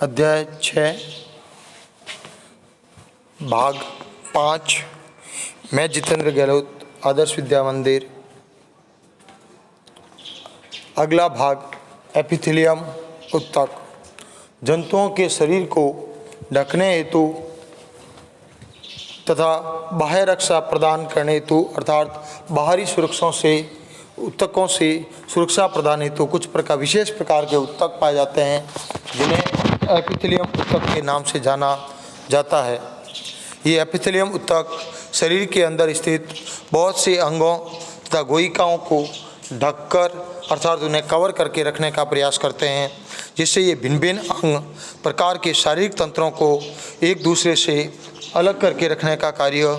अध्याय 6 भाग 5। मैं जितेंद्र गहलोत, आदर्श विद्या मंदिर। अगला भाग एपिथेलियम उत्तक। जंतुओं के शरीर को ढकने हेतु तथा बाह्य रक्षा प्रदान करने हेतु अर्थात बाहरी सुरक्षाओं से उत्तकों से सुरक्षा प्रदान हेतु कुछ प्रकार विशेष प्रकार के उत्तक पाए जाते हैं, जिन्हें एपिथेलियम उत्तक के नाम से जाना जाता है। ये एपिथेलियम उत्तक शरीर के अंदर स्थित बहुत से अंगों तथा गोइकाओं को ढककर अर्थात उन्हें कवर करके रखने का प्रयास करते हैं, जिससे ये भिन्न भिन्न अंग प्रकार के शारीरिक तंत्रों को एक दूसरे से अलग करके रखने का कार्य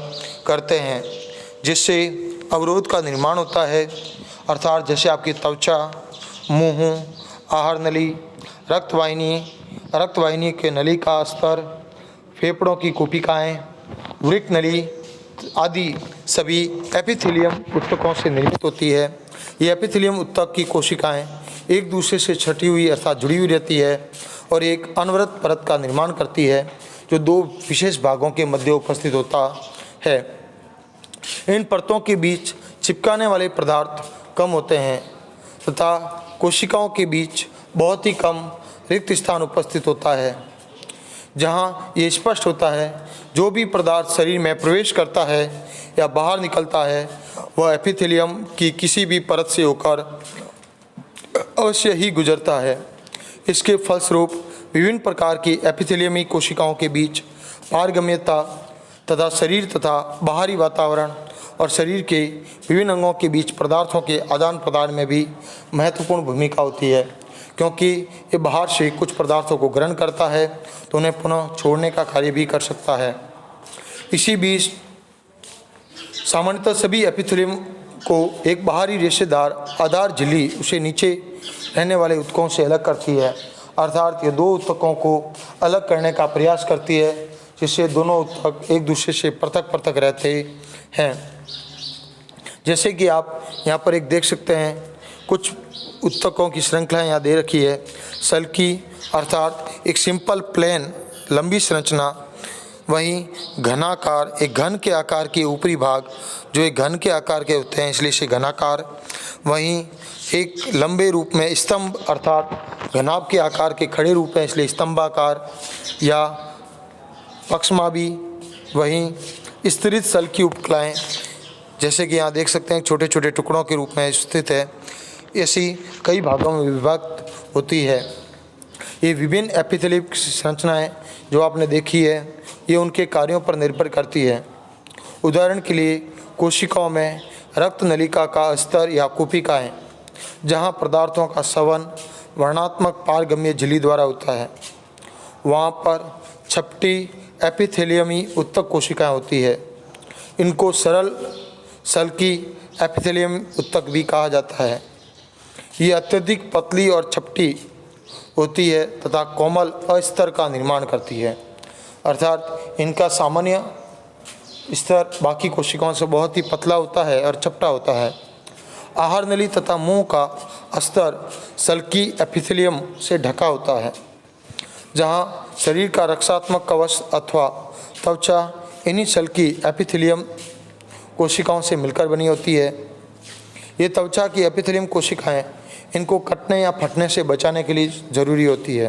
करते हैं, जिससे अवरोध का निर्माण होता है। अर्थात जैसे आपकी त्वचा, मुंह, आहार नली, रक्तवाहिनी के नली का स्तर, फेफड़ों की कोशिकाएं, वृक्क नली आदि सभी एपिथेलियम उत्तकों से निर्मित होती है। ये एपिथेलियम उत्तक की कोशिकाएं एक दूसरे से छटी हुई अर्थात जुड़ी हुई रहती है और एक अनवरत परत का निर्माण करती है, जो दो विशेष भागों के मध्य उपस्थित होता है। इन परतों के बीच चिपकाने वाले पदार्थ कम होते हैं तथा कोशिकाओं के बीच बहुत ही कम रिक्त स्थान उपस्थित होता है, जहाँ ये स्पष्ट होता है जो भी पदार्थ शरीर में प्रवेश करता है या बाहर निकलता है वह एपिथेलियम की किसी भी परत से होकर अवश्य ही गुजरता है। इसके फलस्वरूप विभिन्न प्रकार की एपिथेलियमी कोशिकाओं के बीच पारगम्यता तथा शरीर तथा बाहरी वातावरण और शरीर के विभिन्न अंगों के बीच पदार्थों के आदान प्रदान में भी महत्वपूर्ण भूमिका होती है, क्योंकि ये बाहर से कुछ पदार्थों को ग्रहण करता है तो उन्हें पुनः छोड़ने का कार्य भी कर सकता है। इसी बीच सामान्यतः सभी एपिथेलियम को एक बाहरी रेशेदार आधार झिल्ली उसे नीचे रहने वाले उत्तकों से अलग करती है। अर्थात ये दो उत्तकों को अलग करने का प्रयास करती है, जिससे दोनों उत्तक एक दूसरे से पृथक पृथक रहते हैं। जैसे कि आप यहाँ पर एक देख सकते हैं, कुछ उत्तकों की श्रृंखला यहाँ दे रखी है। सल्की अर्थात एक सिंपल प्लेन लंबी संरचना, वहीं घनाकार एक घन के आकार के ऊपरी भाग जो एक घन के आकार के होते हैं इसलिए इसे घनाकार, वहीं एक लंबे रूप में स्तंभ अर्थात घनाभ के आकार के खड़े रूप में इसलिए स्तंभाकार या पक्षमाभी, वहीं स्तरित सल्की उपकलाएँ जैसे कि यहाँ देख सकते हैं छोटे छोटे टुकड़ों के रूप में स्थित है। ऐसी कई भागों में विभक्त होती है। ये विभिन्न एपिथेलियम संरचनाएं जो आपने देखी है ये उनके कार्यों पर निर्भर करती है। उदाहरण के लिए कोशिकाओं में रक्त नलिका का स्तर या कोशिकाएं जहां पदार्थों का सवन वर्णात्मक पारगम्य झिल्ली द्वारा होता है, वहां पर छपटी एपिथेलियमी उत्तक कोशिकाएं होती है। इनको सरल सल्की एपिथेलियम उत्तक भी कहा जाता है। ये अत्यधिक पतली और छपटी होती है तथा कोमल अस्तर का निर्माण करती है, अर्थात इनका सामान्य स्तर बाकी कोशिकाओं से बहुत ही पतला होता है और चपटा होता है। आहार नली तथा मुंह का स्तर सल्की एपिथेलियम से ढका होता है, जहाँ शरीर का रक्षात्मक कवच अथवा त्वचा इन्हीं सल्की एपिथेलियम कोशिकाओं से मिलकर बनी होती है। ये त्वचा की एपिथेलियम कोशिकाएं इनको कटने या फटने से बचाने के लिए ज़रूरी होती है।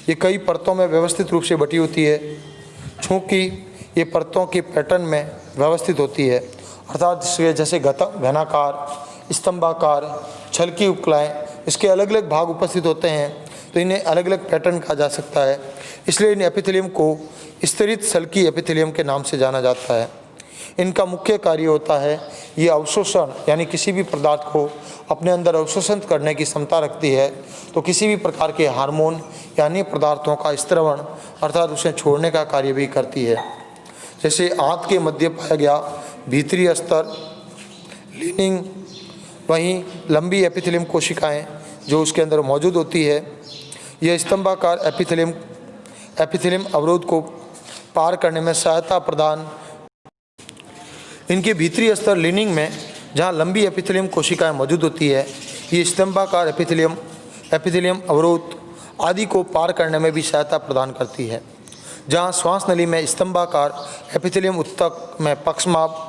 ये कई परतों में व्यवस्थित रूप से बटी होती है, चूँकि ये परतों के पैटर्न में व्यवस्थित होती है, अर्थात जैसे घनाकार, स्तंभाकार, छलकी उपकलाएँ इसके अलग अलग भाग उपस्थित होते हैं तो इन्हें अलग अलग पैटर्न कहा जा सकता है। इसलिए इन एपिथेलियम को स्तरित सल्की एपिथेलियम के नाम से जाना जाता है। इनका मुख्य कार्य होता है ये अवशोषण यानी किसी भी पदार्थ को अपने अंदर अवशोषण करने की क्षमता रखती है, तो किसी भी प्रकार के हार्मोन या अन्य पदार्थों का स्त्रवण अर्थात उसे छोड़ने का कार्य भी करती है। जैसे आंत के मध्य पाया गया भीतरी स्तर लीनिंग, वहीं लंबी एपिथेलियम कोशिकाएं जो उसके अंदर मौजूद होती है, यह स्तंभाकार एपिथेलियम अवरोध को पार करने में सहायता प्रदान। इनके भीतरी स्तर लीनिंग में जहाँ लंबी एपिथेलियम कोशिकाएं मौजूद होती है, ये स्तंभाकार एपिथेलियम अवरोध आदि को पार करने में भी सहायता प्रदान करती है। जहाँ श्वास नली में स्तंभाकार एपिथेलियम उत्तक में पक्षमाप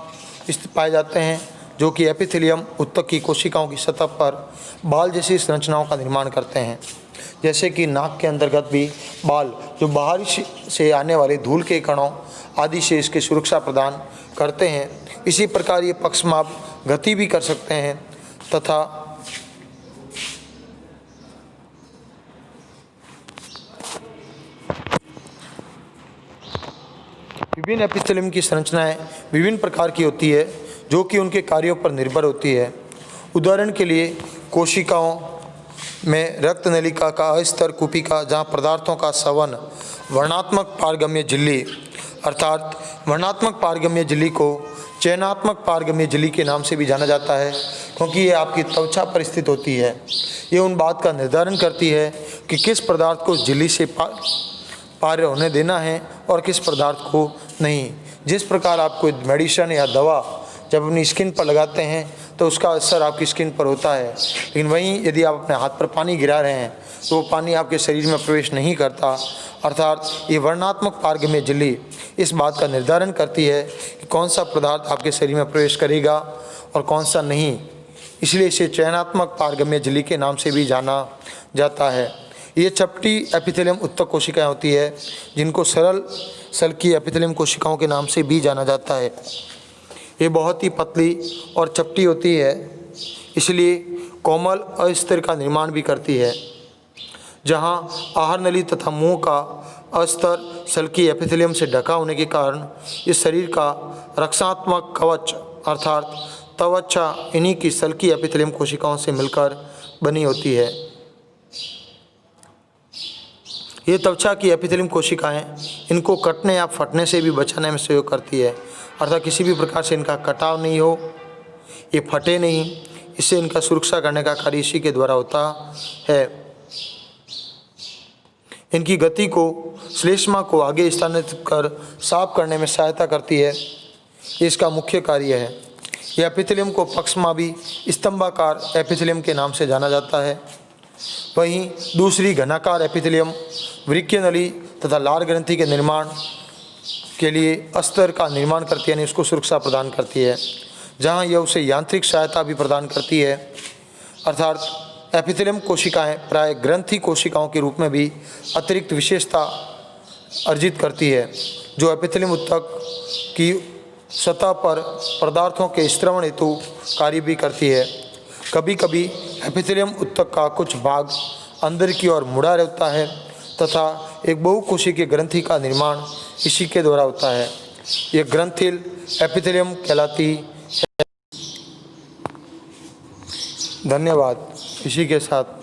पाए जाते हैं, जो कि एपिथेलियम उत्तक की कोशिकाओं की सतह पर बाल जैसी संरचनाओं का निर्माण करते हैं। जैसे कि नाक के अंतर्गत भी बाल, जो बाहर से आने वाले धूल के कणों आदि से इसकी सुरक्षा प्रदान करते हैं। इसी प्रकार ये पक्षमाप गति भी कर सकते हैं तथा विभिन्न एपिथेलियम की संरचनाएं विभिन्न प्रकार की होती है, जो कि उनके कार्यों पर निर्भर होती है। उदाहरण के लिए कोशिकाओं में रक्त नलिका का अस्तर कुपिका, जहाँ पदार्थों का सवन वर्णात्मक पारगम्य झिल्ली अर्थात वर्णात्मक पारगम्य झिल्ली को चयनात्मक पारगम्य झिल्ली के नाम से भी जाना जाता है, क्योंकि ये आपकी त्वचा पर स्थित होती है। ये उन बात का निर्धारण करती है कि किस पदार्थ को झिल्ली से पार होने देना है और किस पदार्थ को नहीं। जिस प्रकार आप कोई मेडिसिन या दवा जब अपनी स्किन पर लगाते हैं तो उसका असर आपकी स्किन पर होता है, लेकिन वहीं यदि आप अपने हाथ पर पानी गिरा रहे हैं तो वो पानी आपके शरीर में प्रवेश नहीं करता। अर्थात ये वर्णात्मक पारगम्य झिल्ली इस बात का निर्धारण करती है कि कौन सा पदार्थ आपके शरीर में प्रवेश करेगा और कौन सा नहीं। इसलिए इसे चयनात्मक पारगम्य झिल्ली के नाम से भी जाना जाता है। ये चपटी एपिथेलियम उत्तक कोशिकाएं होती है, जिनको सरल सल्की एपिथेलियम कोशिकाओं के नाम से भी जाना जाता है। ये बहुत ही पतली और चपटी होती है, इसलिए कोमल अस्तर का निर्माण भी करती है। जहाँ आहार नली तथा मुंह का अस्तर सल्की एपिथेलियम से ढका होने के कारण इस शरीर का रक्षात्मक कवच अर्थात त्वचा इन्हीं की सल्की एपिथेलियम कोशिकाओं से मिलकर बनी होती है। ये त्वचा की एपिथेलियम कोशिकाएं इनको कटने या फटने से भी बचाने में सहयोग करती है, अर्थात किसी भी प्रकार से इनका कटाव नहीं हो, ये फटे नहीं, इससे इनका सुरक्षा करने का कार्य इसी के द्वारा होता है। इनकी गति को श्लेष्मा को आगे स्थानांतरित कर साफ करने में सहायता करती है, ये इसका मुख्य कार्य है। यह एपिथेलियम को पक्षमा भी स्तंभाकार एपिथेलियम के नाम से जाना जाता है। वहीं दूसरी घनाकार एपिथेलियम वृक्क नली तथा लार ग्रंथि के निर्माण के लिए अस्तर का निर्माण करती है, यानी उसको सुरक्षा प्रदान करती है, जहां यह उसे यांत्रिक सहायता भी प्रदान करती है। अर्थात एपिथेलियम कोशिकाएं प्राय ग्रंथि कोशिकाओं के रूप में भी अतिरिक्त विशेषता अर्जित करती है, जो एपिथेलियम उत्तक की सतह पर पदार्थों के स्त्रवण हेतु कार्य भी करती है। कभी कभी एपिथेलियम उत्तक का कुछ भाग अंदर की ओर मुड़ा रहता है तथा एक बहुकोशिकीय ग्रंथि का निर्माण इसी के द्वारा होता है। यह ग्रंथिल एपिथेलियम कहलाती है। धन्यवाद। इसी के साथ